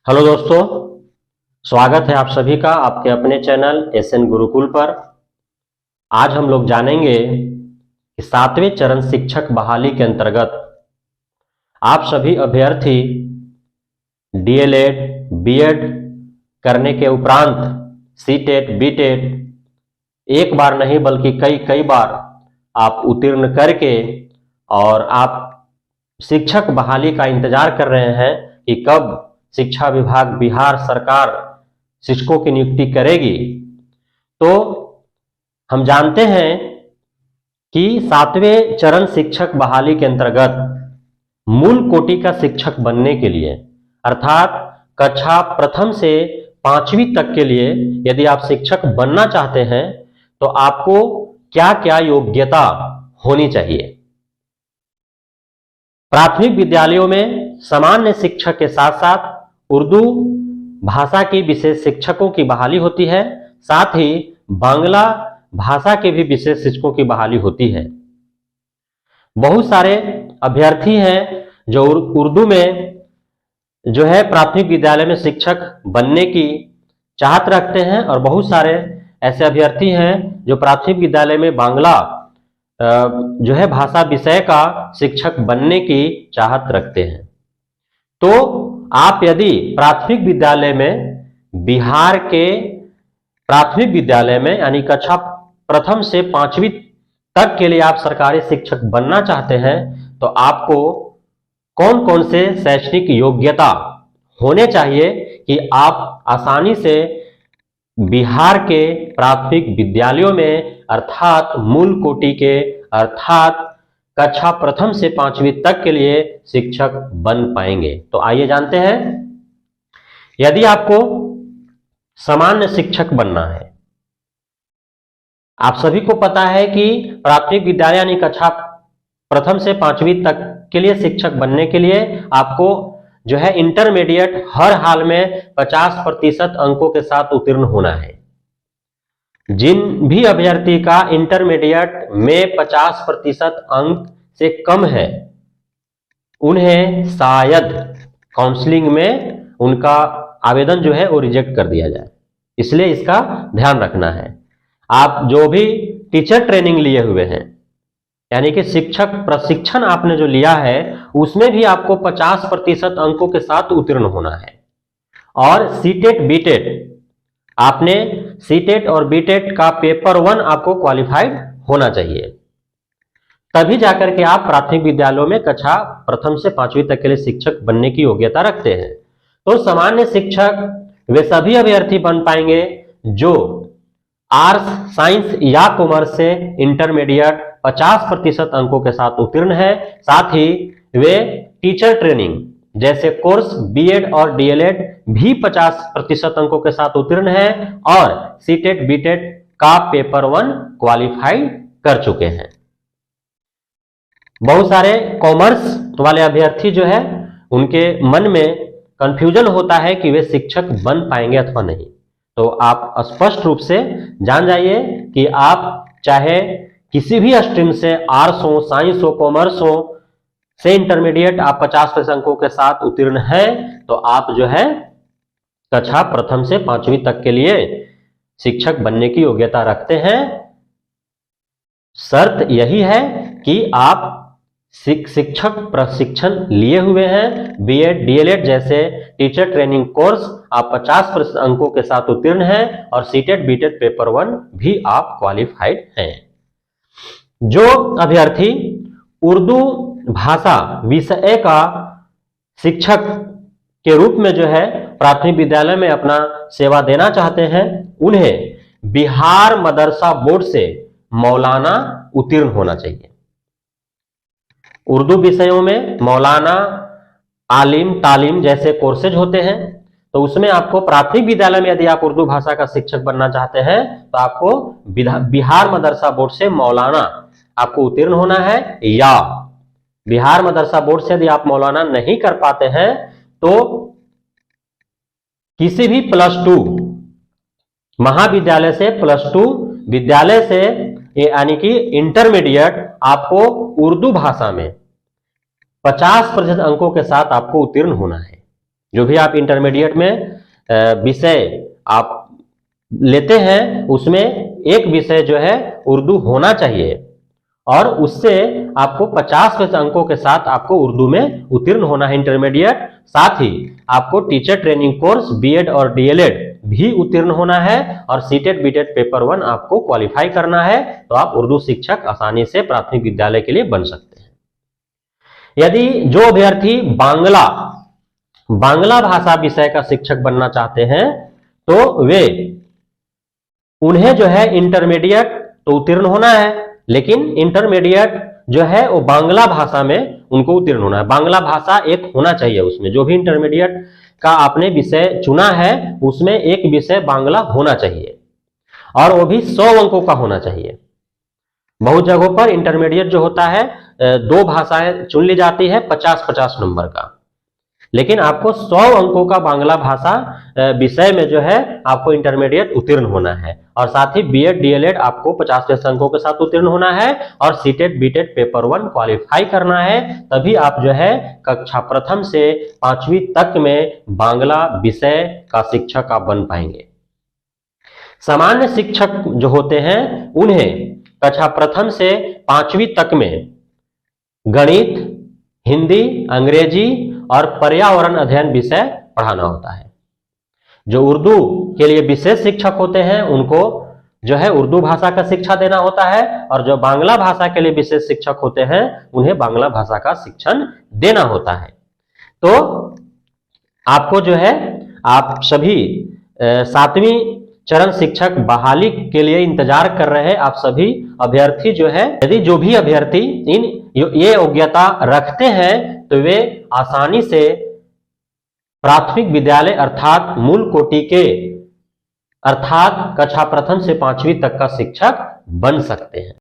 Hello दोस्तों, स्वागत है आप सभी का आपके अपने चैनल एसएन गुरुकुल पर। आज हम लोग जानेंगे कि 7वें चरण शिक्षक बहाली के अंतर्गत आप सभी अभ्यर्थी डीएलएड, बीएड करने के उपरांत सीटेट, बीटेट एक बार नहीं बल्कि कई कई बार आप उत्तीर्ण करके और आप शिक्षक बहाली का इंतजार कर रहे हैं कि कब शिक्षा विभाग बिहार सरकार शिक्षकों की नियुक्ति करेगी। तो हम जानते हैं कि 7वें चरण शिक्षक बहाली के अंतर्गत मूल कोटि का शिक्षक बनने के लिए अर्थात कक्षा प्रथम से 5वीं तक के लिए यदि आप शिक्षक बनना चाहते हैं तो आपको क्या क्या योग्यता होनी चाहिए। प्राथमिक विद्यालयों में सामान्य शिक्षक के साथ साथ उर्दू भाषा की विशेष शिक्षकों की बहाली होती है, साथ ही बांग्ला भाषा के भी विशेष शिक्षकों की बहाली होती है। बहुत सारे अभ्यर्थी हैं जो उर्दू में जो है प्राथमिक विद्यालय में शिक्षक बनने की चाहत रखते हैं और बहुत सारे ऐसे अभ्यर्थी हैं जो प्राथमिक विद्यालय में बांग्ला जो है भाषा विषय का शिक्षक बनने की चाहत रखते हैं। तो आप यदि प्राथमिक विद्यालय में बिहार के प्राथमिक विद्यालय में यानी कक्षा प्रथम से 5वीं तक के लिए आप सरकारी शिक्षक बनना चाहते हैं तो आपको कौन कौन से शैक्षणिक योग्यता होने चाहिए कि आप आसानी से बिहार के प्राथमिक विद्यालयों में अर्थात मूल कोटि के अर्थात कक्षा प्रथम से 5वीं तक के लिए शिक्षक बन पाएंगे। तो आइए जानते हैं। यदि आपको सामान्य शिक्षक बनना है, आप सभी को पता है कि प्राथमिक विद्यालय यानी कक्षा प्रथम से 5वीं तक के लिए शिक्षक बनने के लिए आपको जो है इंटरमीडिएट हर हाल में 50% अंकों के साथ उत्तीर्ण होना है। जिन भी अभ्यर्थी का इंटरमीडिएट में 50% अंक से कम है उन्हें शायद काउंसलिंग में उनका आवेदन जो है वो रिजेक्ट कर दिया जाए, इसलिए इसका ध्यान रखना है। आप जो भी टीचर ट्रेनिंग लिए हुए हैं यानी कि शिक्षक प्रशिक्षण आपने जो लिया है उसमें भी आपको 50% अंकों के साथ उत्तीर्ण होना है। और सीटेट, बीटेट आपने सीटेट और बीटेट का पेपर 1 आपको क्वालिफाइड होना चाहिए, तभी जाकर के आप प्राथमिक विद्यालयों में कक्षा प्रथम से 5वीं तक के लिए शिक्षक बनने की योग्यता रखते हैं। तो सामान्य शिक्षक वे सभी अभ्यर्थी बन पाएंगे जो आर्ट्स, साइंस या कॉमर्स से इंटरमीडिएट 50% अंकों के साथ उत्तीर्ण है, साथ ही वे टीचर ट्रेनिंग जैसे कोर्स बीएड और डीएलएड भी 50% अंकों के साथ उत्तीर्ण है और सीटेट, बीटेट का पेपर 1 क्वालिफाइड कर चुके हैं। बहुत सारे कॉमर्स वाले अभ्यर्थी जो है उनके मन में कंफ्यूजन होता है कि वे शिक्षक बन पाएंगे अथवा नहीं। तो आप स्पष्ट रूप से जान जाइए कि आप चाहे किसी भी स्ट्रीम से आर्ट्स हो, साइंस हो, कॉमर्स हो से इंटरमीडिएट आप 50% अंकों के साथ उत्तीर्ण हैं तो आप जो है कक्षा प्रथम से 5वीं तक के लिए शिक्षक बनने की योग्यता रखते हैं। शर्त यही है कि आप शिक्षक प्रशिक्षण लिए हुए हैं, बीएड, डीएलएड जैसे टीचर ट्रेनिंग कोर्स आप 50% अंकों के साथ उत्तीर्ण हैं और सीटेट, बीटेट पेपर 1 भी आप क्वालिफाइड हैं। जो अभ्यर्थी उर्दू भाषा विषय का शिक्षक के रूप में जो है प्राथमिक विद्यालय में अपना सेवा देना चाहते हैं उन्हें बिहार मदरसा बोर्ड से मौलाना उत्तीर्ण होना चाहिए। उर्दू विषयों में मौलाना, आलिम, तालीम जैसे कोर्सेज होते हैं, तो उसमें आपको प्राथमिक विद्यालय में यदि आप उर्दू भाषा का शिक्षक बनना चाहते हैं तो आपको बिहार मदरसा बोर्ड से मौलाना आपको उत्तीर्ण होना है, या बिहार मदरसा बोर्ड से यदि आप मौलाना नहीं कर पाते हैं तो किसी भी +2 महाविद्यालय से +2 विद्यालय से यानी कि इंटरमीडिएट आपको उर्दू भाषा में 50% अंकों के साथ आपको उत्तीर्ण होना है। जो भी आप इंटरमीडिएट में विषय आप लेते हैं उसमें एक विषय जो है उर्दू होना चाहिए, और उससे आपको 50% अंकों के साथ आपको उर्दू में उत्तीर्ण होना है इंटरमीडिएट। साथ ही आपको टीचर ट्रेनिंग कोर्स बीएड और डीएलएड भी उत्तीर्ण होना है, और सीटेट बीटेट पेपर 1 आपको क्वालिफाई करना है, तो आप उर्दू शिक्षक आसानी से प्राथमिक विद्यालय के लिए बन सकते हैं। यदि जो अभ्यर्थी बांग्ला भाषा विषय का शिक्षक बनना चाहते हैं तो उन्हें जो है इंटरमीडिएट तो उत्तीर्ण होना है, लेकिन इंटरमीडिएट जो है वो बांग्ला भाषा में उनको उत्तीर्ण होना है। बांग्ला भाषा एक होना चाहिए उसमें, जो भी इंटरमीडिएट का आपने विषय चुना है उसमें एक विषय बांग्ला होना चाहिए, और वो भी 100 अंकों का होना चाहिए। बहुत जगहों पर इंटरमीडिएट जो होता है 2 भाषाएं चुन ली जाती है 50-50 नंबर का, लेकिन आपको 100 अंकों का बांग्ला भाषा विषय में जो है आपको इंटरमीडिएट उत्तीर्ण होना है, और साथ ही बीएड डीएलएड आपको 50 अंकों के साथ उत्तीर्ण होना है, और सीटेट बीटेट पेपर 1 क्वालिफाई करना है, तभी आप जो है कक्षा प्रथम से 5वीं तक में बांग्ला विषय का शिक्षक आप बन पाएंगे। सामान्य शिक्षक जो होते हैं उन्हें कक्षा प्रथम से 5वीं तक में गणित, हिंदी, अंग्रेजी और पर्यावरण अध्ययन विषय पढ़ाना होता है। जो उर्दू के लिए विशेष शिक्षक होते हैं उनको जो है उर्दू भाषा का शिक्षा देना होता है, और जो बांग्ला भाषा के लिए विशेष शिक्षक होते हैं उन्हें बांग्ला भाषा का शिक्षण देना होता है। तो आपको जो है आप सभी 7वीं चरण शिक्षक बहाली के लिए इंतजार कर रहे आप सभी अभ्यर्थी जो है, यदि जो भी अभ्यर्थी ये योग्यता रखते हैं तो वे आसानी से प्राथमिक विद्यालय अर्थात मूल कोटि के अर्थात कक्षा प्रथम से 5वीं तक का शिक्षक बन सकते हैं।